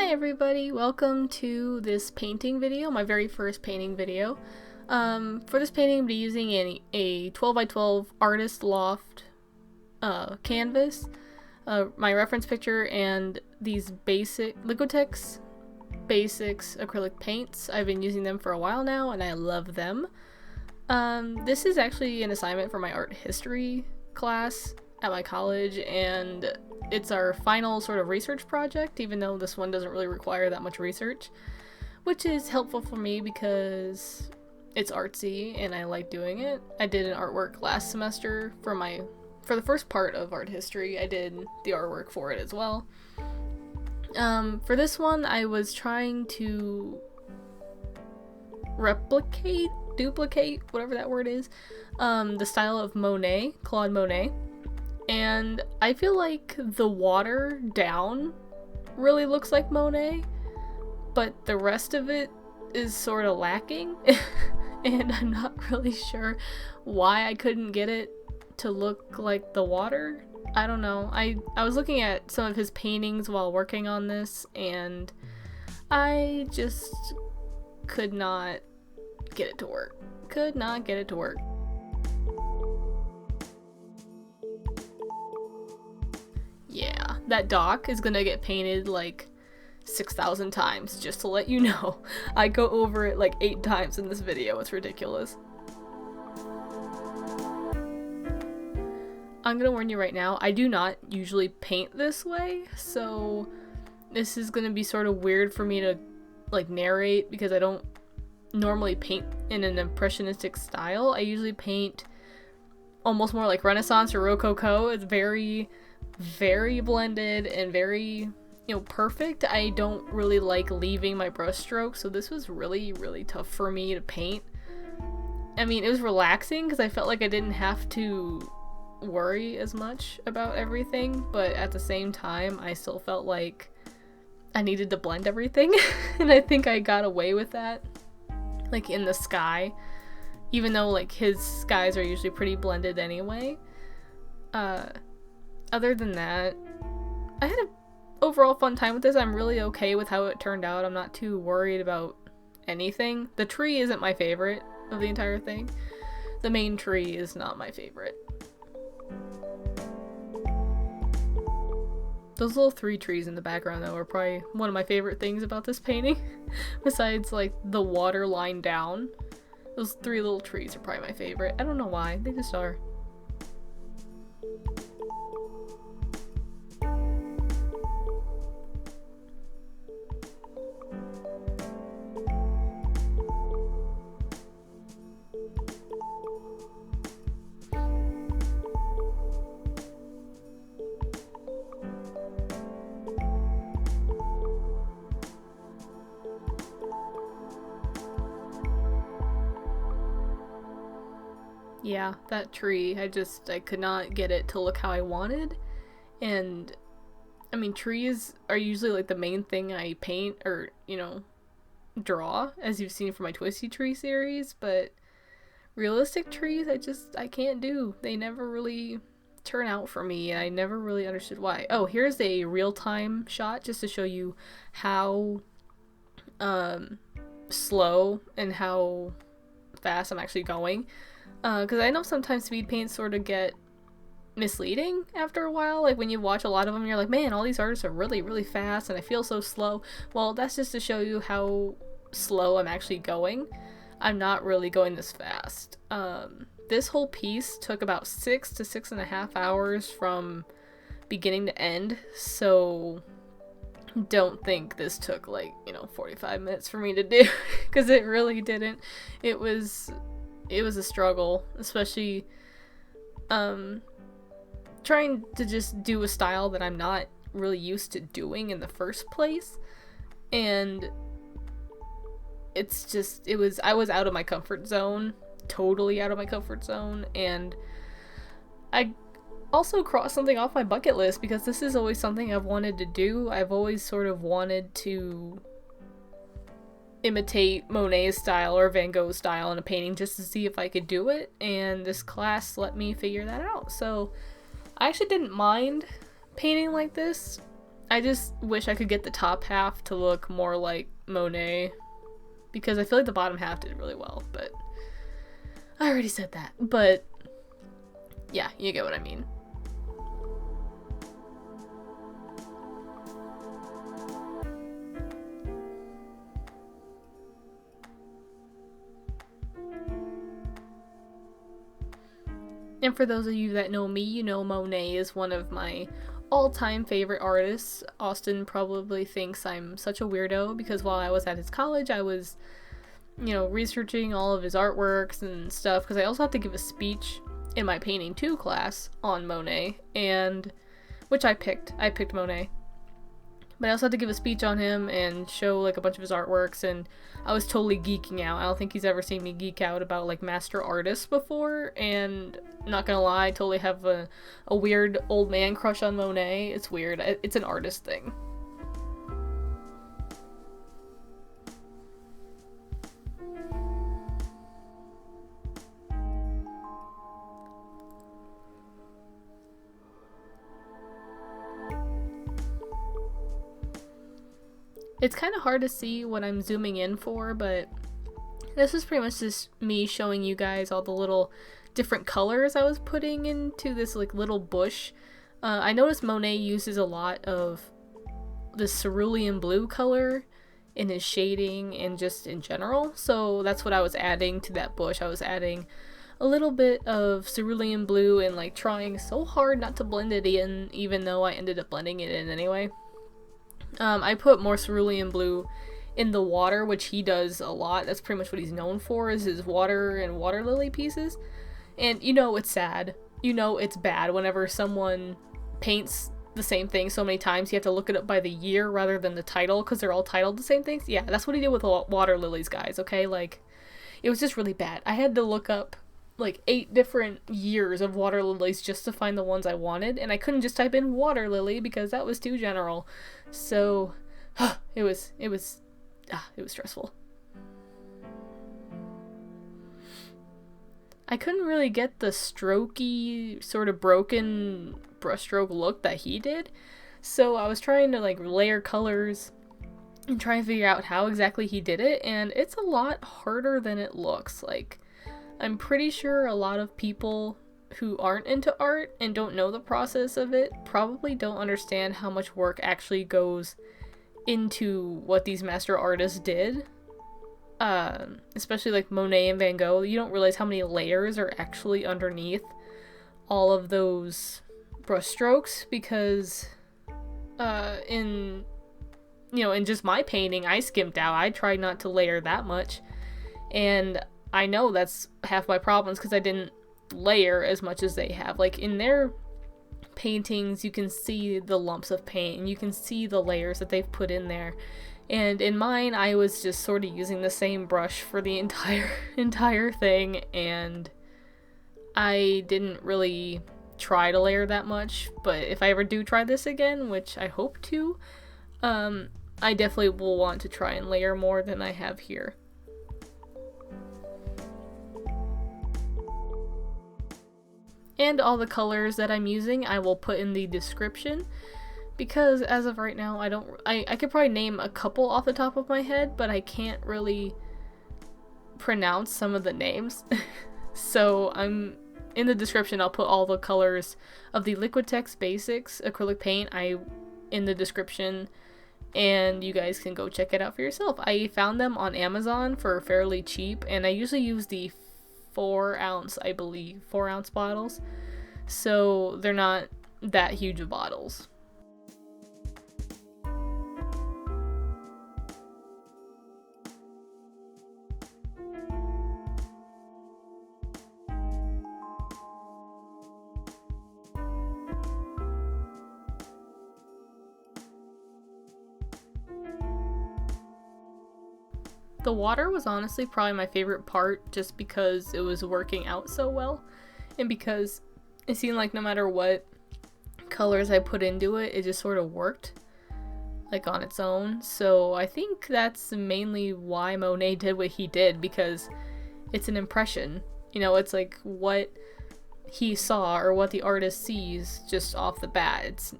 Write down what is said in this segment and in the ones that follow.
everybody, welcome to this painting video, my very first painting video. For this painting I'm going to be using a 12 by 12 artist loft canvas, my reference picture, and these basic Liquitex Basics acrylic paints. I've been using them for a while now and I love them. This is actually an assignment for my art history class at my college, and it's our final sort of research project, even though this one doesn't really require that much research, which is helpful for me because it's artsy and I like doing it. I did an artwork last semester for the first part of art history. I did the artwork for it as well. For this one, I was trying to duplicate, whatever that word is, the style of Monet, Claude Monet. And I feel like the water down really looks like Monet, but the rest of it is sort of lacking. And I'm not really sure why I couldn't get it to look like the water. I don't know. I was looking at some of his paintings while working on this, and I just could not get it to work. Could not get it to work. Yeah, that dock is gonna get painted like 6,000 times, just to let you know. I go over it like 8 times in this video. It's ridiculous. I'm gonna warn you right now, I do not usually paint this way, so this is gonna be sort of weird for me to like narrate because I don't normally paint in an impressionistic style. I usually paint almost more like Renaissance or Rococo. It's very blended and very, perfect. I don't really like leaving my brush strokes, so this was really tough for me to paint. I mean, it was relaxing because I felt like I didn't have to worry as much about everything, but at the same time I still felt like I needed to blend everything. And I think I got away with that, like in the sky, even though like his skies are usually pretty blended anyway. Other than that, I had an overall fun time with this. I'm really okay with how it turned out. I'm not too worried about anything. The tree isn't my favorite of the entire thing. The main tree is not my favorite. Those little 3 trees in the background, though, are probably one of my favorite things about this painting. Besides, like, the water line down. Those 3 little trees are probably my favorite. I don't know why. They just are. Yeah, that tree, I could not get it to look how I wanted. And I mean, trees are usually like the main thing I paint or, draw, as you've seen from my Twisty Tree series, but realistic trees I can't do. They never really turn out for me, and I never really understood why. Oh, here's a real-time shot just to show you how slow and how fast I'm actually going. Because I know sometimes speed paints sort of get misleading after a while. Like when you watch a lot of them, you're like, man, all these artists are really fast and I feel so slow. Well, that's just to show you how slow I'm actually going. I'm not really going this fast. This whole piece took about 6 to 6.5 hours from beginning to end, so don't think this took like, 45 minutes for me to do, because it really didn't. It was a struggle, especially trying to just do a style that I'm not really used to doing in the first place. And I was out of my comfort zone, totally out of my comfort zone, and I also crossed something off my bucket list because this is always something I've wanted to do. I've always sort of wanted to imitate Monet's style or Van Gogh's style in a painting just to see if I could do it, and this class let me figure that out. So I actually didn't mind painting like this. I just wish I could get the top half to look more like Monet, because I feel like the bottom half did really well, but I already said that. But yeah, you get what I mean. And for those of you that know me, you know Monet is one of my all-time favorite artists. Austin probably thinks I'm such a weirdo because while I was at his college, I was, you know, researching all of his artworks and stuff, because I also have to give a speech in my painting 2 class on Monet, and which I picked Monet. But I also had to give a speech on him and show like a bunch of his artworks, and I was totally geeking out. I don't think he's ever seen me geek out about like master artists before, and not gonna lie, I totally have a weird old man crush on Monet. It's weird. It's an artist thing. It's kind of hard to see what I'm zooming in for, but this is pretty much just me showing you guys all the little different colors I was putting into this like little bush. I noticed Monet uses a lot of the cerulean blue color in his shading and just in general, so that's what I was adding to that bush. I was adding a little bit of cerulean blue and like trying so hard not to blend it in, even though I ended up blending it in anyway. I put more cerulean blue in the water, which he does a lot. That's pretty much what he's known for, is his water and water lily pieces. And you know it's sad. You know it's bad whenever someone paints the same thing so many times you have to look it up by the year rather than the title, because they're all titled the same things. Yeah, that's what he did with water lilies, guys, okay? Like, it was just really bad. I had to look up like 8 different years of water lilies just to find the ones I wanted, and I couldn't just type in water lily because that was too general. So it was stressful. I couldn't really get the strokey, sort of broken brushstroke look that he did, so I was trying to like layer colors and try and figure out how exactly he did it, and it's a lot harder than it looks. Like, I'm pretty sure a lot of people who aren't into art and don't know the process of it probably don't understand how much work actually goes into what these master artists did. Especially like Monet and Van Gogh. You don't realize how many layers are actually underneath all of those brush strokes, because in just my painting, I skimped out. I tried not to layer that much, and I know that's half my problems because I didn't layer as much as they have. Like, in their paintings, you can see the lumps of paint and you can see the layers that they've put in there. And in mine, I was just sort of using the same brush for the entire thing, and I didn't really try to layer that much. But if I ever do try this again, which I hope to, I definitely will want to try and layer more than I have here. And all the colors that I'm using I will put in the description, because as of right now I could probably name a couple off the top of my head, but I can't really pronounce some of the names. So in the description I'll put all the colors of the Liquitex Basics acrylic paint in the description, and you guys can go check it out for yourself. I found them on Amazon for fairly cheap, and I usually use the 4-ounce bottles, so they're not that huge of bottles. The water was honestly probably my favorite part, just because it was working out so well, and because it seemed like no matter what colors I put into it, it just sort of worked like on its own. So I think that's mainly why Monet did what he did, because it's an impression. You know, it's like what he saw or what the artist sees just off the bat. It's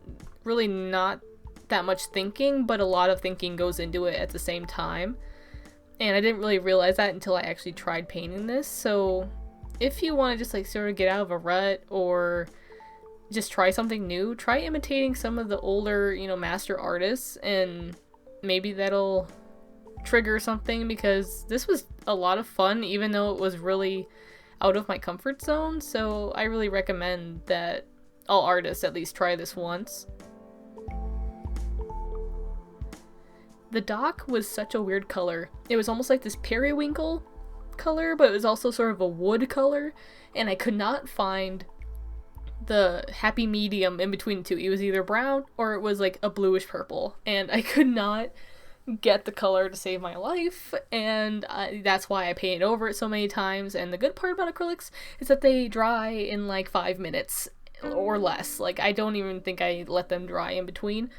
really not that much thinking, but a lot of thinking goes into it at the same time. And I didn't really realize that until I actually tried painting this. So if you want to just like sort of get out of a rut or just try something new, try imitating some of the older, you know, master artists, and maybe that'll trigger something, because this was a lot of fun even though it was really out of my comfort zone. So I really recommend that all artists at least try this once. The dock was such a weird color. It was almost like this periwinkle color, but it was also sort of a wood color, and I could not find the happy medium in between the two. It was either brown or it was like a bluish purple, and I could not get the color to save my life, and that's why I painted over it so many times. And the good part about acrylics is that they dry in like 5 minutes or less. Like, I don't even think I let them dry in between.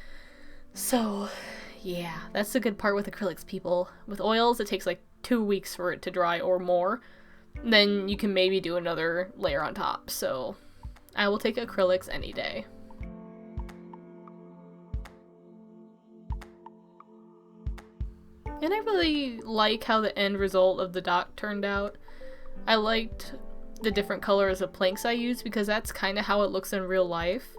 So yeah, that's the good part with acrylics, people. With oils, it takes like 2 weeks for it to dry or more. Then you can maybe do another layer on top. So I will take acrylics any day. And I really like how the end result of the dock turned out. I liked the different colors of planks I used, because that's kind of how it looks in real life.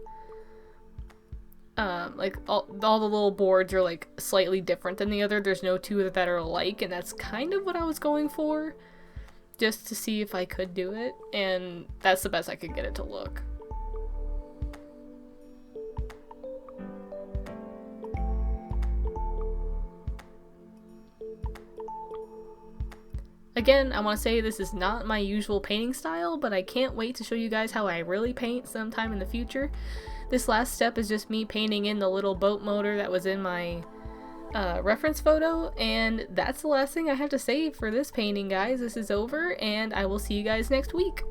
Like all the little boards are like slightly different than the other. There's no two that are alike, and that's kind of what I was going for, just to see if I could do it, and that's the best I could get it to look. Again, I want to say this is not my usual painting style, but I can't wait to show you guys how I really paint sometime in the future. This last step is just me painting in the little boat motor that was in my reference photo, and that's the last thing I have to say for this painting, guys. This is over, and I will see you guys next week.